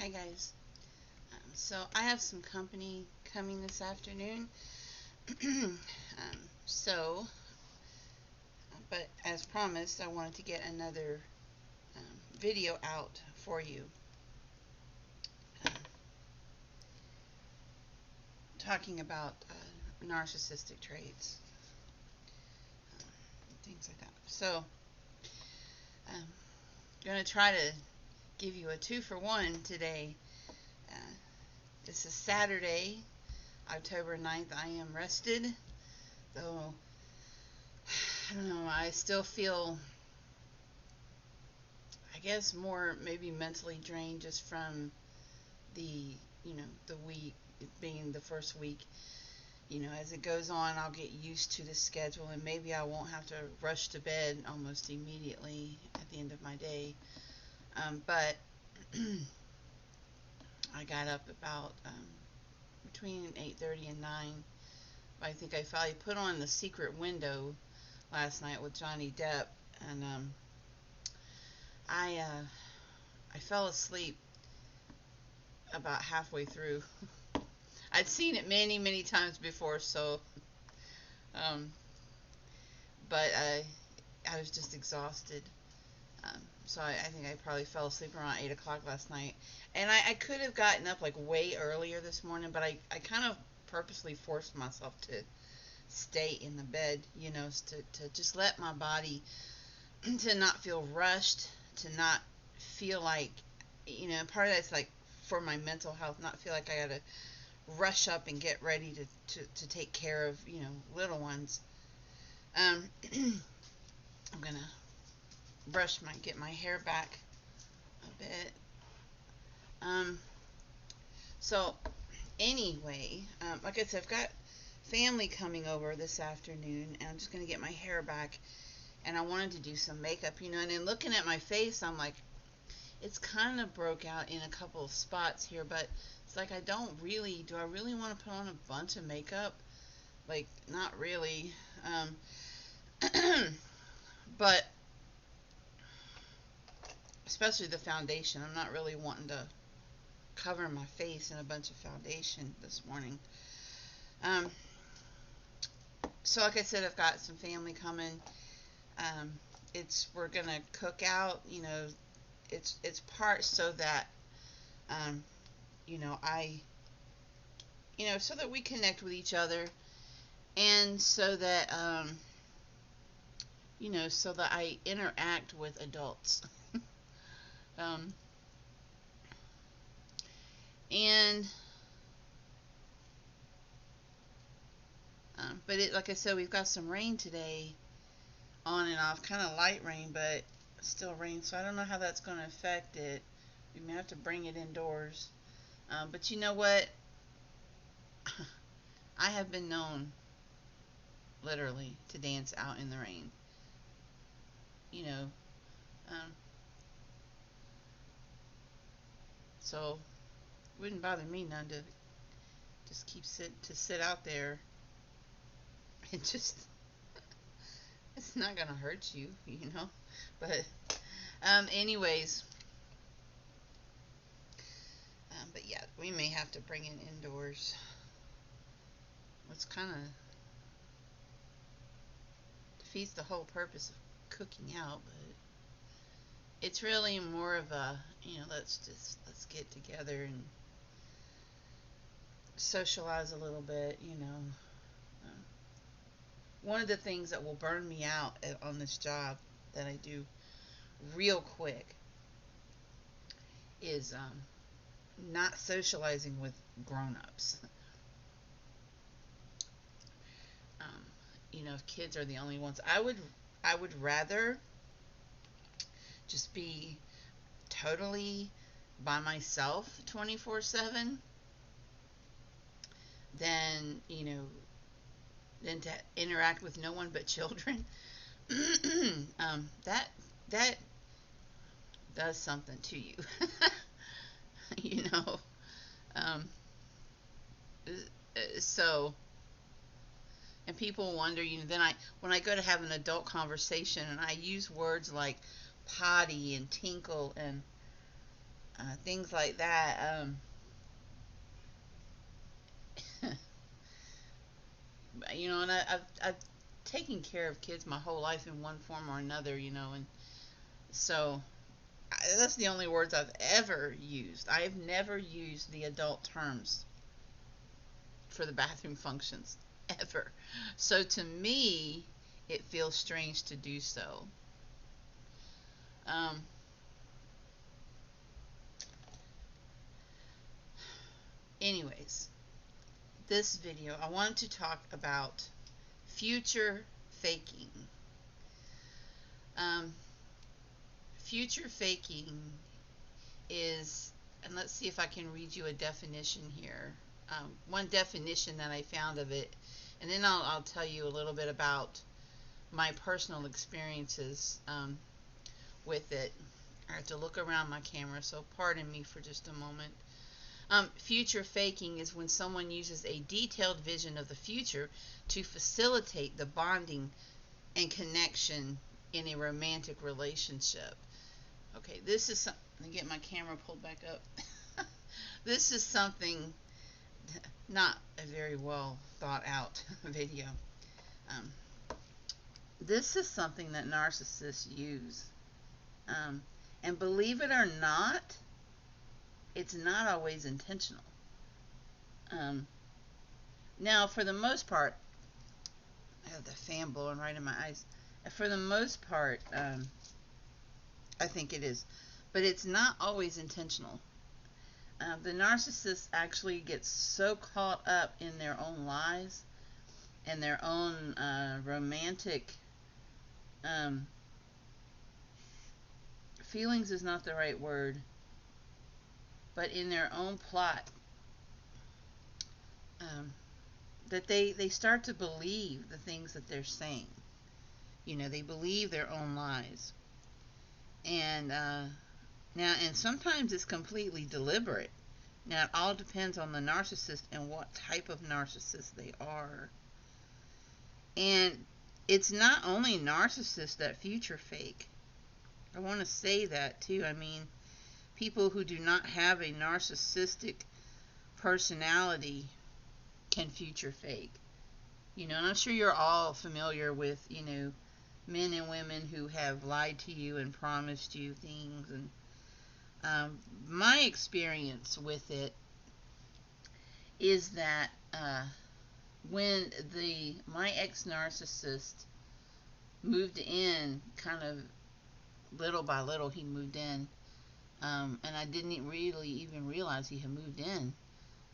Hi guys. So I have some company coming this afternoon. um, so, but as promised, I wanted to get another video out for you, um, talking about narcissistic traits, things like that. So, I'm going to try to give you a 2-for-1 today. Uh, this is Saturday, October 9th. I am rested, though I don't know, I still feel, I guess, more maybe mentally drained just from the week, it being the first week. As it goes on, I'll get used to the schedule and maybe I won't have to rush to bed almost immediately at the end of my day. But I got up about between 8:30 and 9. I think I finally put on The Secret Window last night with Johnny Depp, and I I fell asleep about halfway through. I'd seen it many, many times before, so um, but I was just exhausted. So I think I probably fell asleep around 8 o'clock last night. And I could have gotten up like way earlier this morning, but I kind of purposely forced myself to stay in the bed, to just let my body, to not feel rushed, to not feel like, part of that's like for my mental health, not feel like I gotta rush up and get ready to take care of, little ones. I'm gonna get my hair back a bit. Um, so anyway, like I said, I've got family coming over this afternoon, and I'm just gonna get my hair back. And I wanted to do some makeup, and then looking at my face, I'm like, it's kind of broke out in a couple of spots here, but it's like do I really want to put on a bunch of makeup? Like, not really. But especially the foundation, I'm not really wanting to cover my face in a bunch of foundation this morning. Um, so like I said, I've got some family coming. Um, we're gonna cook out. It's part so that um, I so that we connect with each other, and so that so that I interact with adults. um, and but like I said, we've got some rain today, on and off, kind of light rain, but still rain. So I don't know how that's going to affect it. We may have to bring it indoors. But you know what? I have been known, literally, to dance out in the rain. You know, um, so it wouldn't bother me none to just sit out there and just, it's not gonna hurt you. But anyways, but yeah, we may have to bring it indoors. It's kind of defeats the whole purpose of cooking out, but it's really more of a, let's get together and socialize a little bit. One of the things that will burn me out on this job that I do real quick is not socializing with grown-ups. um, if kids are the only ones, I would rather just be totally by myself 24/7 than than to interact with no one but children. That does something to you. you know um, so, and people wonder, then when I go to have an adult conversation and I use words like potty and tinkle, and things like that. And I've taken care of kids my whole life in one form or another, and so that's the only words I've ever used. I've never used the adult terms for the bathroom functions, ever. So to me, it feels strange to do so. Um, Anyways, this video, I wanted to talk about future faking. Um, Future faking is, and let's see if I can read you a definition here. One definition that I found of it, and then I'll tell you a little bit about my personal experiences with it. I have to look around my camera, so pardon me for just a moment. Future faking is when someone uses a detailed vision of the future to facilitate the bonding and connection in a romantic relationship. Okay, this is something. Let me get my camera pulled back up. This is something, not a very well thought out video. Um, this is something that narcissists use. And believe it or not, it's not always intentional. Now, for the most part, I have the fan blowing right in my eyes. For the most part, I think it is. But it's not always intentional. The narcissist actually gets so caught up in their own lies and their own romantic feelings is not the right word, but in their own plot, that they start to believe the things that they're saying. They believe their own lies. And and sometimes it's completely deliberate. Now, it all depends on the narcissist and what type of narcissist they are. And it's not only narcissists that future fake. I want to say that too. I mean, people who do not have a narcissistic personality can future fake. And I'm sure you're all familiar with, men and women who have lied to you and promised you things. And my experience with it is that when my ex-narcissist moved in, kind of little by little he moved in, and I didn't really even realize he had moved in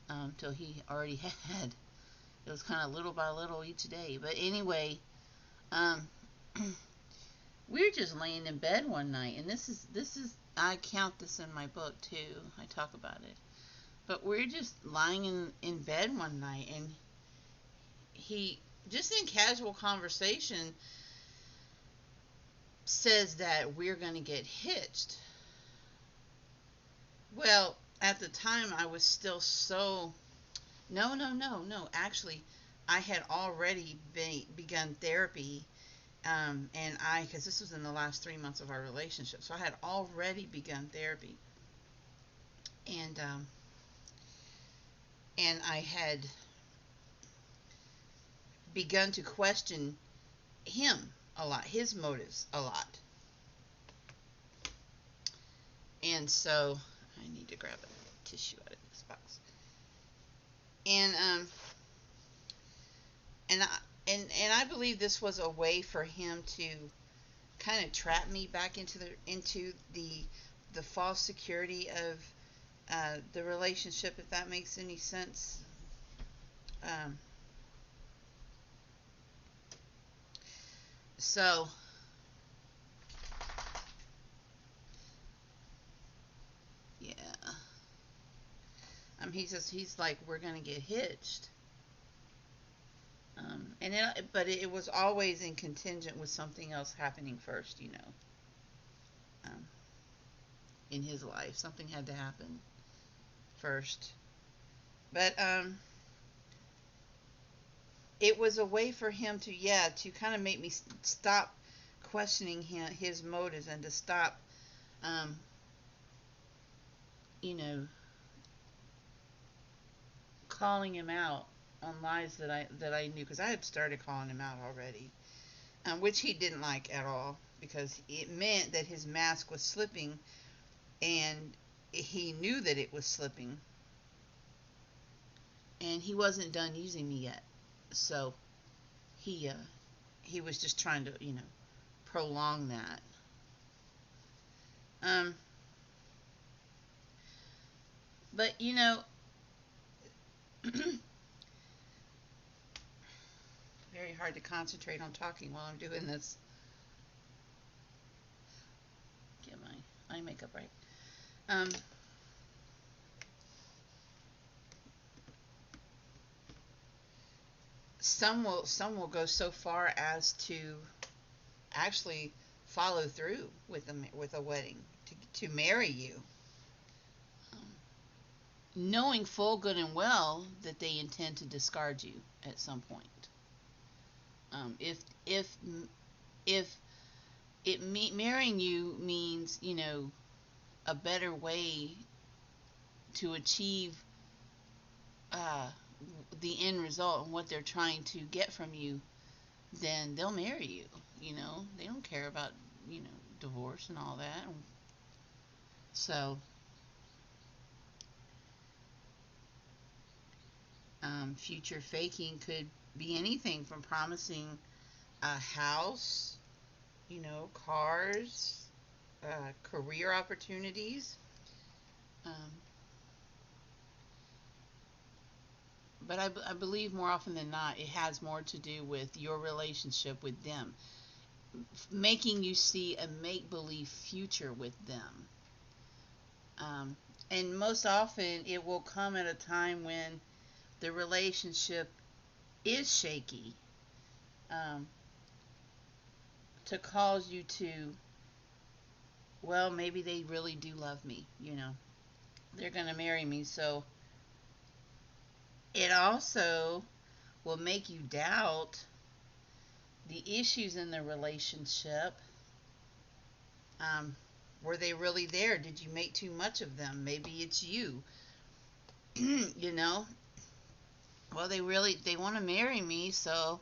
until he already had. It was kind of little by little each day. But anyway, we were just laying in bed one night, and this is I count this in my book too. I talk about it. But we're just lying in bed one night, and he, just in casual conversation, says that we're going to get hitched. Well, at the time I was still so, no, no, no, no. Actually, I had already begun therapy, because this was in the last 3 months of our relationship, so I had already begun therapy, and I had begun to question him a lot, his motives a lot, and so I need to grab a tissue out of this box, and I believe this was a way for him to kind of trap me back into the false security of the relationship, if that makes any sense. So yeah, he's like, we're gonna get hitched. But it was always in contingent with something else happening first, in his life. Something had to happen first. But it was a way for him to kind of make me stop questioning his motives, and to stop you know, calling him out on lies that I knew, because I had started calling him out already, which he didn't like at all, because it meant that his mask was slipping, and he knew that it was slipping, and he wasn't done using me yet. So he he was just trying to, prolong that. Um, but very hard to concentrate on talking while I'm doing this. Get my eye makeup right. Um, some will go so far as to actually follow through with a wedding, to marry you, um, knowing full good and well that they intend to discard you at some point. If if marrying you means, a better way to achieve uh, the end result and what they're trying to get from you, then they'll marry you. They don't care about, divorce and all that. So, future faking could be anything from promising a house, cars, career opportunities. Um, but I believe more often than not, it has more to do with your relationship with them, making you see a make-believe future with them. Um, and most often, it will come at a time when the relationship is shaky, um, to cause you to, well, maybe they really do love me, they're going to marry me. So it also will make you doubt the issues in the relationship. Um, were they really there? Did you make too much of them? Maybe it's you. you know, well, they want to marry me, so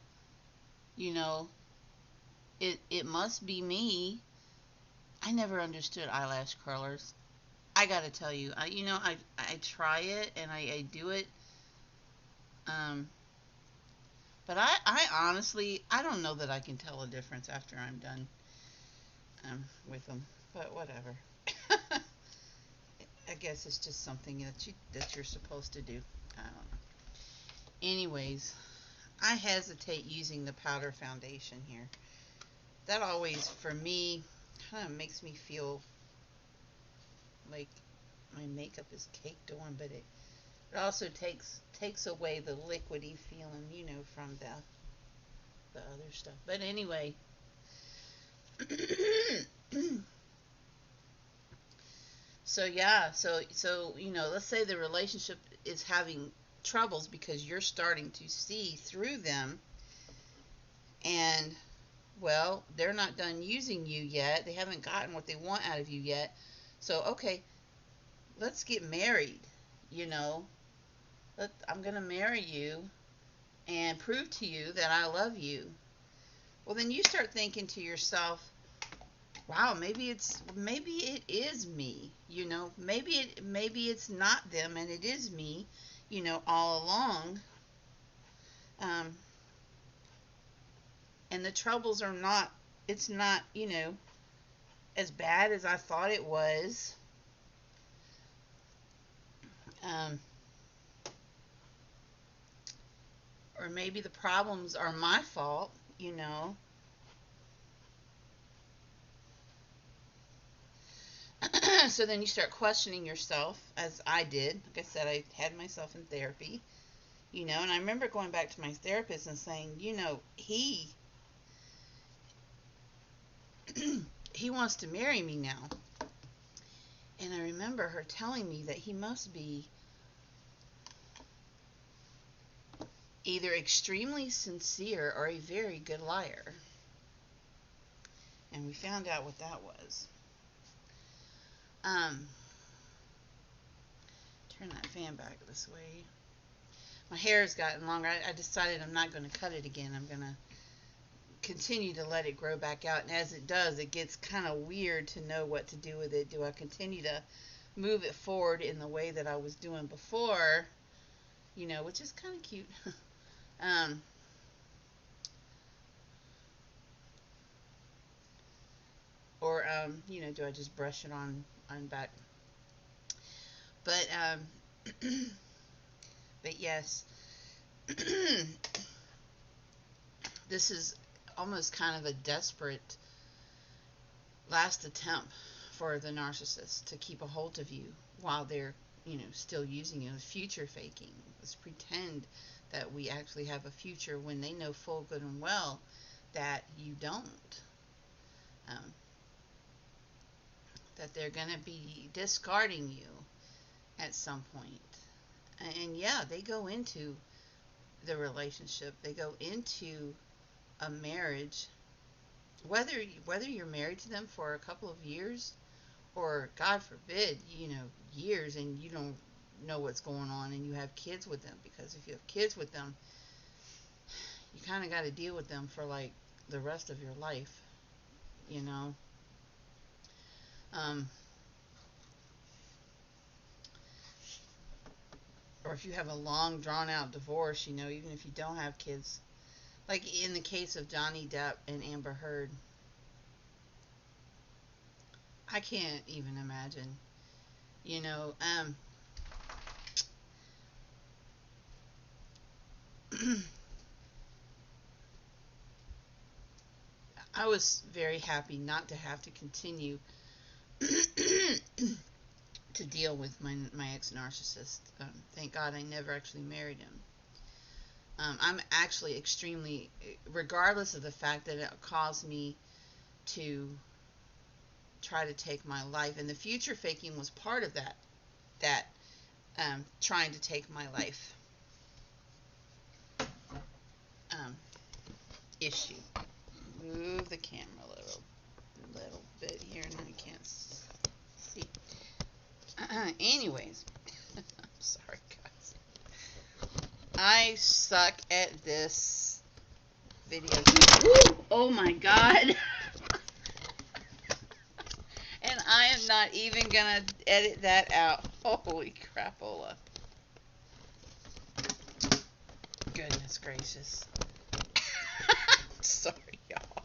you know, it must be me. I never understood eyelash curlers. I gotta tell you, I try it and I do it. Um, but I honestly, I don't know that I can tell a difference after I'm done with them. But whatever. I guess it's just something that you're supposed to do. I don't know. Anyways, I hesitate using the powder foundation here. That always, for me, kind of makes me feel like my makeup is caked on, but it also takes away the liquidy feeling, from the other stuff. But anyway, so yeah, so let's say the relationship is having troubles because you're starting to see through them, and well, they're not done using you yet. They haven't gotten what they want out of you yet. So okay, let's get married. You know, I'm gonna marry you and prove to you that I love you. Well, then you start thinking to yourself, wow, maybe it is me. Maybe it's not them and it is me. All along. Um, and the troubles are not. It's not. As bad as I thought it was. Um, or maybe the problems are my fault. So then you start questioning yourself, as I did. Like I said, I had myself in therapy. And I remember going back to my therapist and saying, he wants to marry me now. And I remember her telling me that he must be either extremely sincere or a very good liar. And we found out what that was. Um, turn that fan back this way. My hair has gotten longer. I decided I'm not going to cut it again. I'm going to continue to let it grow back out. And as it does, it gets kind of weird to know what to do with it. Do I continue to move it forward in the way that I was doing before? You know, which is kind of cute. um, or, you know, do I just brush it on back? But, but yes, this is almost kind of a desperate last attempt for the narcissist to keep a hold of you while they're, you know, still using you. Future faking. Let's pretend that we actually have a future when they know full good and well that you don't. Um, that they're going to be discarding you at some point. And yeah, they go into the relationship. They go into a marriage, whether you're married to them for a couple of years or, God forbid, you know, years, and you don't know what's going on, and you have kids with them. Because if you have kids with them, you kind of got to deal with them for like the rest of your life, you know. Um, or if you have a long drawn out divorce, you know, even if you don't have kids, like in the case of Johnny Depp and Amber Heard, I can't even imagine, you know. I was very happy not to have to continue to deal with my ex-narcissist. Thank God I never actually married him. I'm actually extremely, regardless of the fact that it caused me to try to take my life, and the future faking was part of that trying to take my life um, issue. Move the camera a little bit here, and I can't see. Anyways, I'm sorry, guys. I suck at this video. Oh my God. And I am not even gonna edit that out. Holy crapola. Goodness gracious. Sorry, y'all.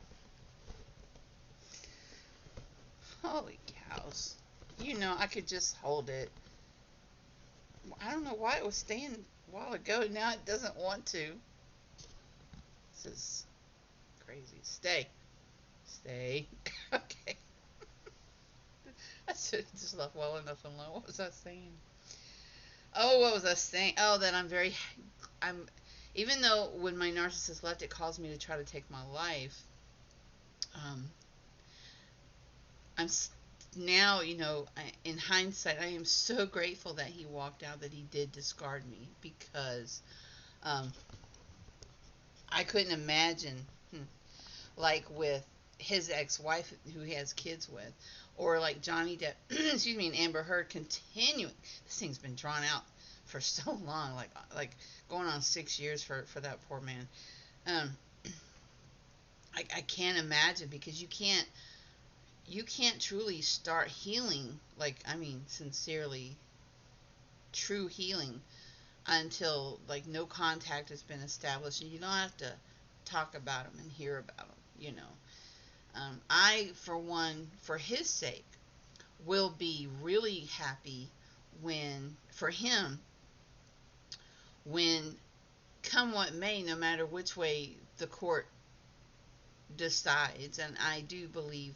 Holy cows. You know, I could just hold it. I don't know why it was staying a while ago. Now it doesn't want to. This is crazy. Stay. Stay. Okay. I should have just left well enough alone. What was I saying? Oh, what was I saying? Oh, that I'm, even though when my narcissist left, it caused me to try to take my life. Um, I'm now, you know, in hindsight, I am so grateful that he walked out, that he did discard me, because um, I couldn't imagine, like with his ex-wife who he has kids with, or like Johnny Depp, excuse me, and Amber Heard continuing. This thing's been drawn out for so long, like going on 6 years for that poor man. Um, I can't imagine, because you can't truly start healing, like, I mean, sincerely, true healing, until like no contact has been established, and you don't have to talk about them and hear about them, you know. I, for one, for his sake, will be really happy when, for him, when, come what may, no matter which way the court decides, and I do believe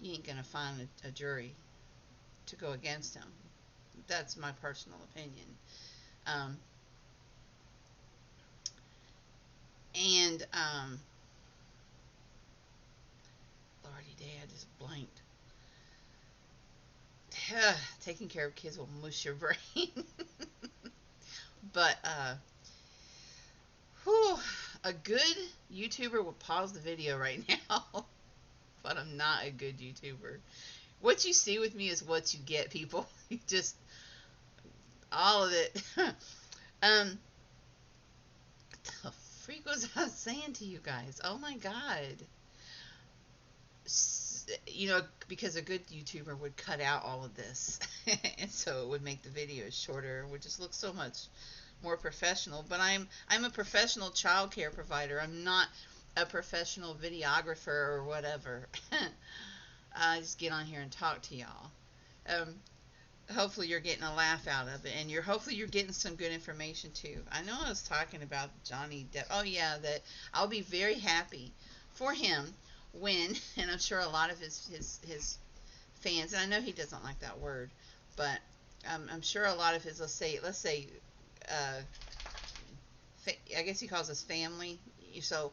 you ain't gonna find a jury to go against him. That's my personal opinion. Um, and Lordy day, I just blanked. Taking care of kids will mush your brain. But whew, a good YouTuber would pause the video right now. But I'm not a good YouTuber. What you see with me is what you get, people. You just, all of it. um, the freak was I saying to you guys? Oh my god. You know, because a good YouTuber would cut out all of this, and so it would make the videos shorter, it would just look so much more professional. But I'm a professional child care provider. I'm not a professional videographer or whatever. I just get on here and talk to y'all. Um, Hopefully you're getting a laugh out of it, and hopefully you're getting some good information too. I know I was talking about Johnny Depp. Oh yeah, that I'll be very happy for him when, and I'm sure a lot of his fans, and I know he doesn't like that word, but I'm sure a lot of his, let's say, uh, I guess he calls us family. So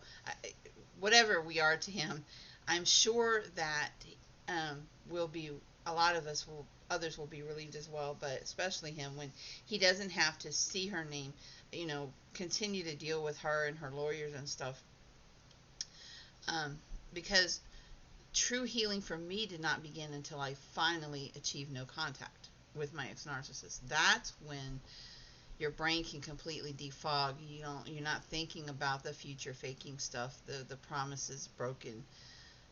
whatever we are to him, I'm sure that will be a lot of us will others will be relieved as well, but especially him when he doesn't have to see her name, continue to deal with her and her lawyers and stuff. Because true healing for me did not begin until I finally achieved no contact with my ex-narcissist. That's when your brain can completely defog. You're not thinking about the future faking stuff, the promises broken,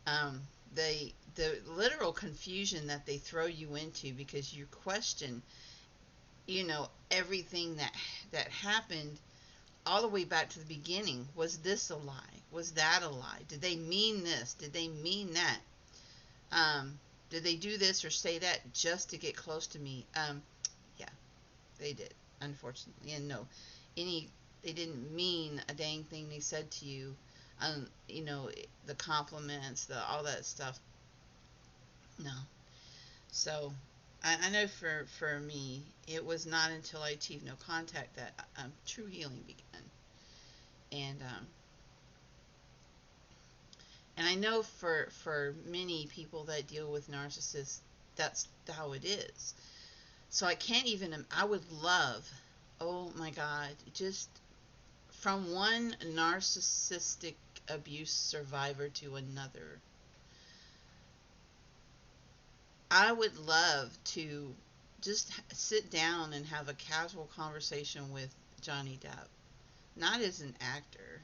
um, the literal confusion that they throw you into because you question, everything that happened all the way back to the beginning. Was this a lie? Was that a lie? Did they mean this? Did they mean that? Did they do this or say that just to get close to me? Yeah, they did, unfortunately. And no, any they didn't mean a dang thing they said to you. The compliments, the all that stuff. No. So I know for me, it was not until I achieved no contact that true healing began. And I know for many people that deal with narcissists, that's how it is. So I can't even. I would love. Oh my God! Just from one narcissistic abuse survivor to another, I would love to just sit down and have a casual conversation with Johnny Depp, not as an actor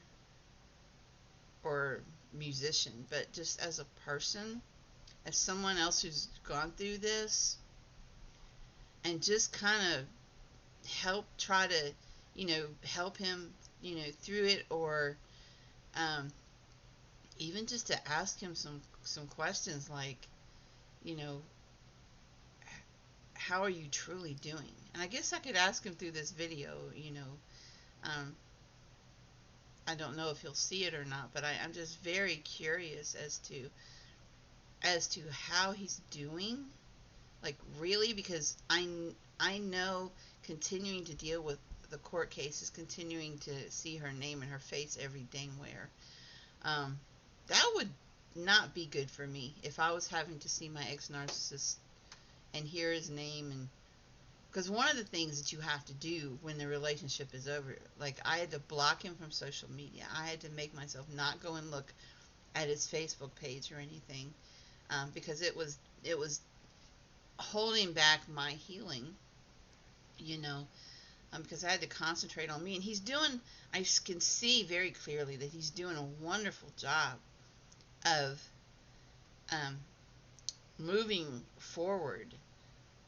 or musician, but just as a person, as someone else who's gone through this, and just kind of try to, help him, through it, or um, even just to ask him some questions like, you know, how are you truly doing? And I guess I could ask him through this video, um, I don't know if he'll see it or not, but I'm just very curious as to how he's doing, like really, because I know continuing to deal with the court cases, continuing to see her name and her face every dang where, um, that would not be good for me if I was having to see my ex narcissist and hear his name. And because one of the things that you have to do when the relationship is over, like I had to block him from social media. I had to make myself not go and look at his Facebook page or anything, because it was holding back my healing, you know, because I had to concentrate on me. And I can see very clearly that he's doing a wonderful job of um, moving forward.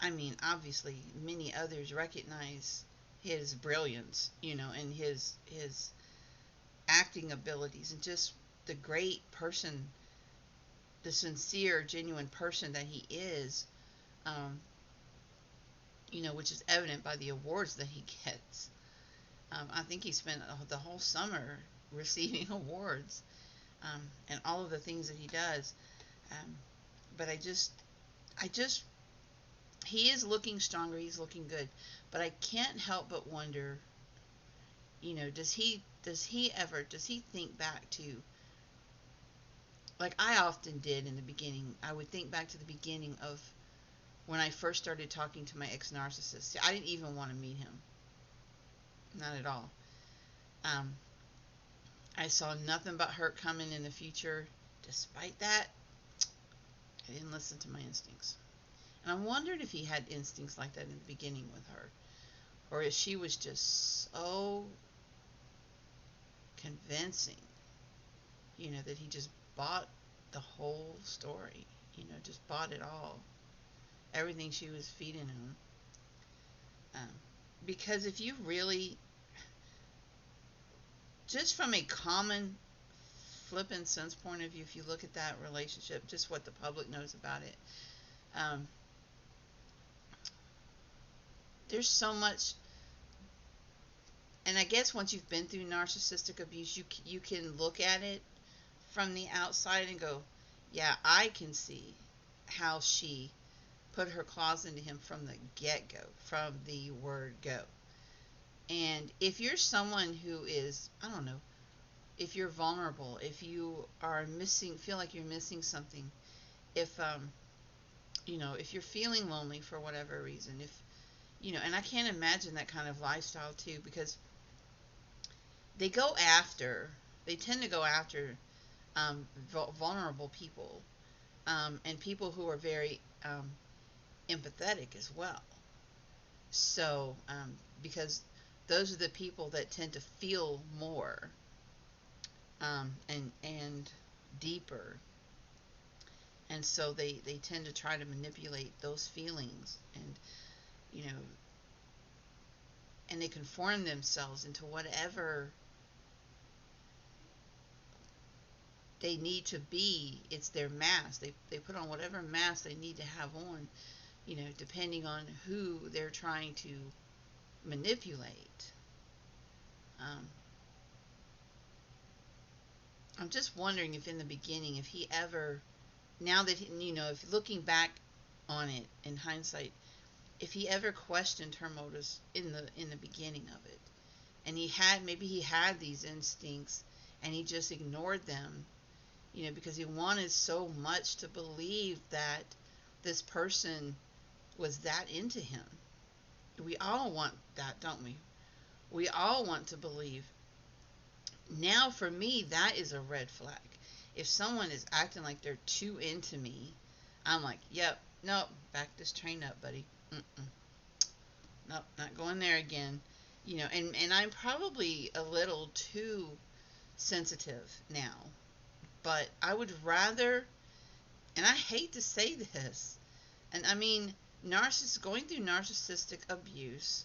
I mean, obviously, many others recognize his brilliance, and his acting abilities, and just the great person, the sincere, genuine person that he is, um, which is evident by the awards that he gets. I think he spent the whole summer receiving awards, and all of the things that he does. Um, but I just, he is looking stronger. He's looking good. But I can't help but wonder, does he think back to, like I often did in the beginning. I would think back to the beginning of when I first started talking to my ex narcissist. I didn't even want to meet him, not at all. Um, I saw nothing but hurt coming in the future. Despite that, I didn't listen to my instincts. And I wondered if he had instincts like that in the beginning with her. or if she was just so convincing, that he just bought the whole story, just bought it all, everything she was feeding him. Um, because if you really, just from a common flippant sense point of view, if you look at that relationship, just what the public knows about it, um, there's so much. And I guess once you've been through narcissistic abuse, you can look at it from the outside and go, yeah, I can see how she put her claws into him from the get-go, from the word go. And if you're someone who is, I don't know, if you're vulnerable, if you are missing, feel like you're missing something, if if you're feeling lonely for whatever reason, if and I can't imagine that kind of lifestyle too, because they go after, they tend to go after vulnerable people, and people who are very empathetic as well. So, because those are the people that tend to feel more, and deeper, and so they tend to try to manipulate those feelings, and you know and they conform themselves into whatever they need to be. It's their mask. They put on whatever mask they need to have on, depending on who they're trying to manipulate. Um, I'm just wondering if in the beginning, if he ever, now that if looking back on it in hindsight, if he ever questioned her motives in the beginning of it, and maybe he had these instincts and he just ignored them, because he wanted so much to believe that this person was that into him. We all want that, don't we? We all want to believe. Now, for me, that is a red flag. If someone is acting like they're too into me, I'm like, yep, nope, back this train up, buddy. Mm-mm. Nope, not going there again. And I'm probably a little too sensitive now, but I would rather, and I hate to say this, and I mean, going through narcissistic abuse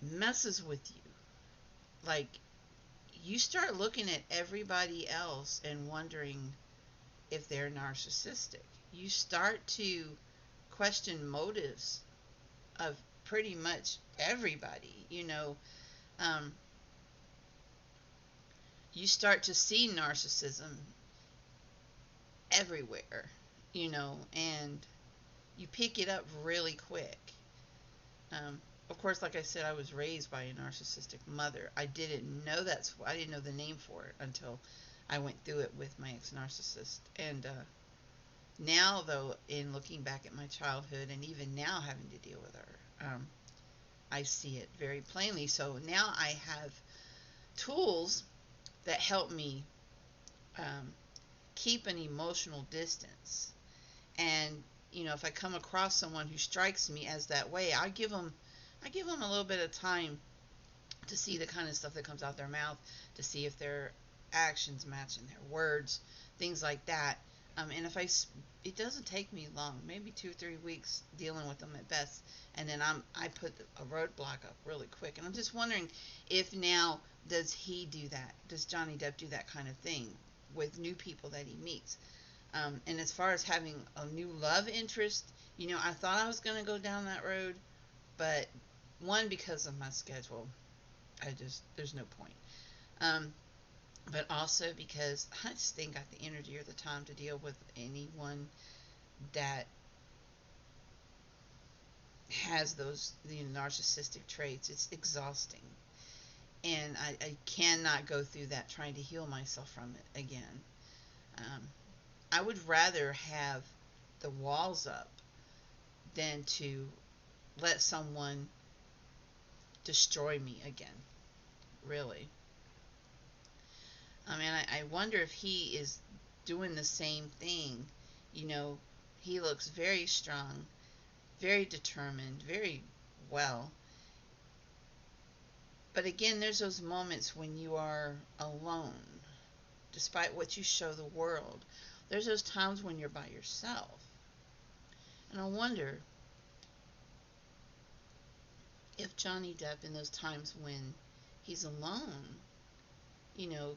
messes with you. Like, you start looking at everybody else and wondering if they're narcissistic. You start to question motives of pretty much everybody. Um, you start to see narcissism everywhere, and you pick it up really quick. Of course, like I said, I was raised by a narcissistic mother. I didn't know the name for it until I went through it with my ex-narcissist. And now, though, in looking back at my childhood, and even now having to deal with her, I see it very plainly. So now I have tools that help me um, keep an emotional distance. And if I come across someone who strikes me as that way, I give them a little bit of time to see the kind of stuff that comes out their mouth, to see if their actions match in their words, things like that. And it doesn't take me long, maybe 2 or 3 weeks dealing with them at best, and then I put a roadblock up really quick. And I'm just wondering if now, does he do that? Does Johnny Depp do that kind of thing with new people that he meets? And as far as having a new love interest, I thought I was going to go down that road, but one, because of my schedule, there's no point. Um, but also because I just ain't got the energy or the time to deal with anyone that has those narcissistic traits. It's exhausting, and I cannot go through that trying to heal myself from it again. Um, I would rather have the walls up than to let someone destroy me again. Really. I mean, I wonder if he is doing the same thing. He looks very strong, very determined, very well. But again, there's those moments when you are alone, despite what you show the world. There's those times when you're by yourself. And I wonder if Johnny Depp, in those times when he's alone,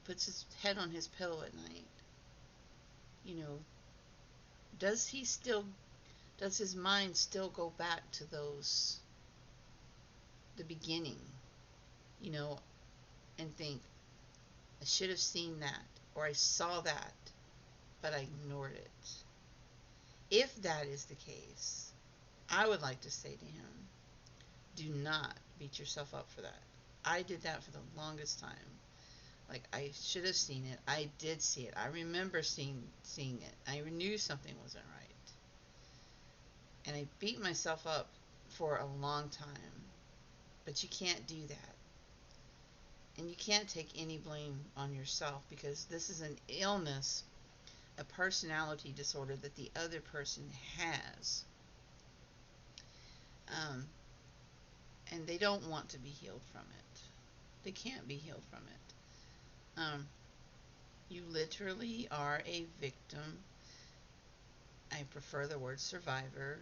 puts his head on his pillow at night, you know, does he still, does his mind still go back to the beginning, you know, and think, I should have seen that, or I saw that, but I ignored it? If that is the case, I would like to say to him, do not beat yourself up for that. I did that for the longest time. Like, I should have seen it. I did see it. I remember seeing it. I knew something wasn't right. And I beat myself up for a long time. But you can't do that. And you can't take any blame on yourself, because this is an illness, a personality disorder that the other person has. And they don't want to be healed from it. They can't be healed from it. You literally are a victim, I prefer the word survivor,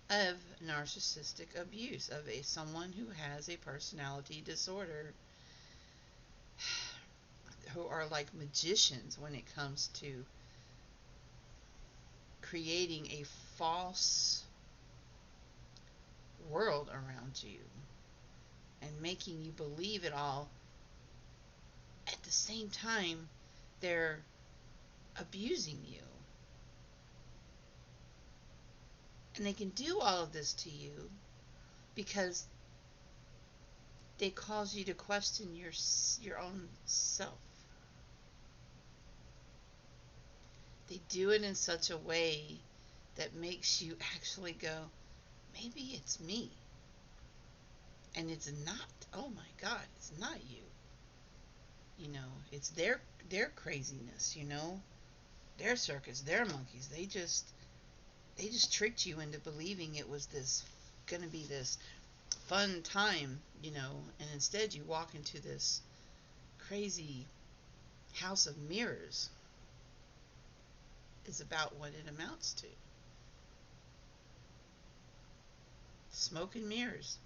of narcissistic abuse, of someone who has a personality disorder, who are like magicians when it comes to creating a false world around you and making you believe it all. At the same time, they're abusing you. And they can do all of this to you because they cause you to question your own self. They do it in such a way that makes you actually go, maybe it's me. And it's not. Oh my God, it's not you. It's their craziness, their circus, their monkeys. They just tricked you into believing it was gonna be this fun time, and instead you walk into this crazy house of mirrors. Is about what it amounts to. Smoke and mirrors.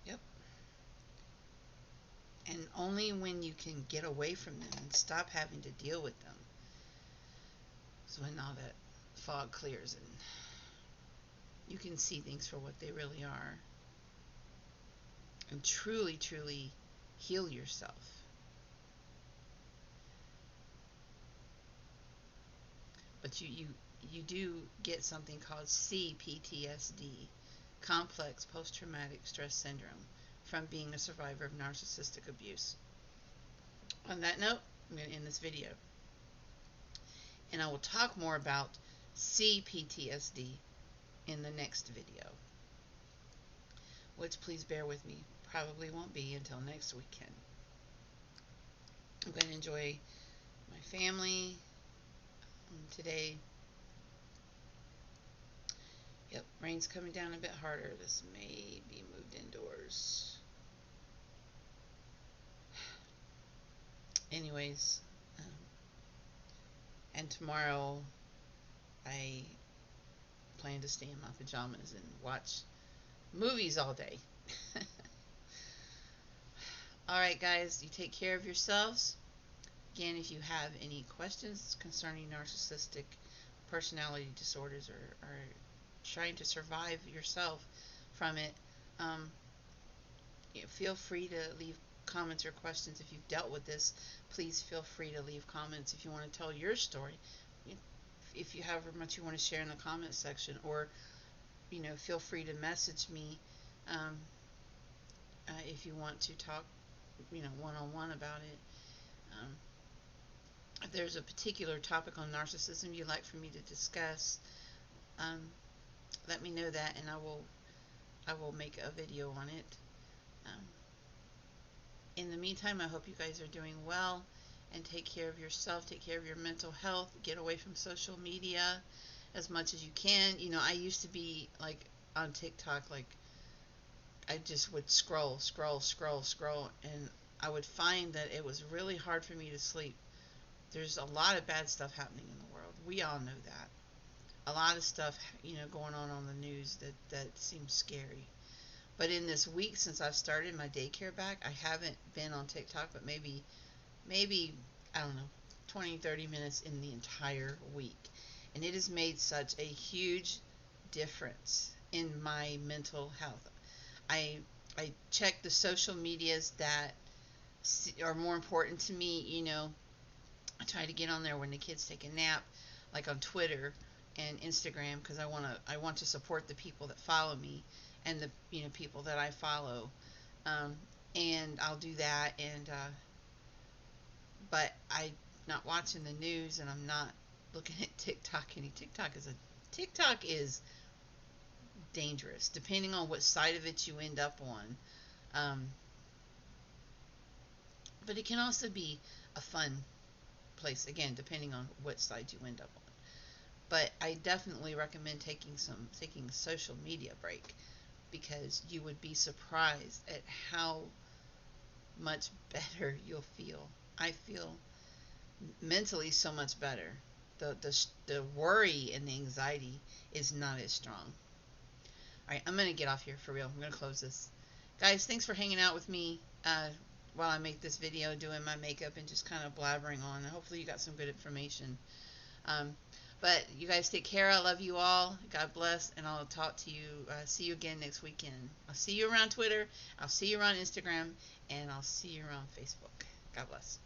Yep. And only when you can get away from them and stop having to deal with them is when all that fog clears and you can see things for what they really are and truly, truly heal yourself. But you do get something called CPTSD, complex post-traumatic stress syndrome, from being a survivor of narcissistic abuse. On that note, I'm going to end this video. And I will talk more about CPTSD in the next video, which, please bear with me, probably won't be until next weekend. I'm going to enjoy my family today. Yep, rain's coming down a bit harder. This may be moved indoors. Anyways, and tomorrow I plan to stay in my pajamas and watch movies all day. Alright guys, you take care of yourselves. Again, if you have any questions concerning narcissistic personality disorders, or trying to survive yourself from it, feel free to leave comments or questions. If you've dealt with this, please feel free to leave comments. If you want to tell your story, if you have much you want to share in the comment section, or feel free to message me if you want to talk one-on-one about it. If there's a particular topic on narcissism you'd like for me to discuss, let me know that, and I will make a video on it. In the meantime, I hope you guys are doing well, and take care of yourself, take care of your mental health, get away from social media as much as you can. I used to be like on TikTok, like I just would scroll, and I would find that it was really hard for me to sleep. There's a lot of bad stuff happening in the world. We all know that. A lot of stuff, going on the news that seems scary. But in this week since I've started my daycare back, I haven't been on TikTok, but maybe I don't know, 20, 30 minutes in the entire week. And it has made such a huge difference in my mental health. I I check the social medias that are more important to me. I try to get on there when the kids take a nap, like on Twitter and Instagram, because I want to support the people that follow me and the people that I follow. Um, and I'll do that. And but I'm not watching the news, and I'm not looking at TikTok. TikTok is dangerous, depending on what side of it you end up on. Um, but it can also be a fun place, again, depending on what side you end up on. But I definitely recommend taking a social media break, because you would be surprised at how much better you'll feel. I feel mentally so much better. The worry and the anxiety is not as strong. All right, I'm gonna get off here for real. I'm gonna close this, guys. Thanks for hanging out with me while I make this video, doing my makeup and just kind of blabbering on. Hopefully, you got some good information. Um, but you guys take care. I love you all. God bless, and I'll talk to you. See you again next weekend. I'll see you around Twitter. I'll see you around Instagram, and I'll see you around Facebook. God bless.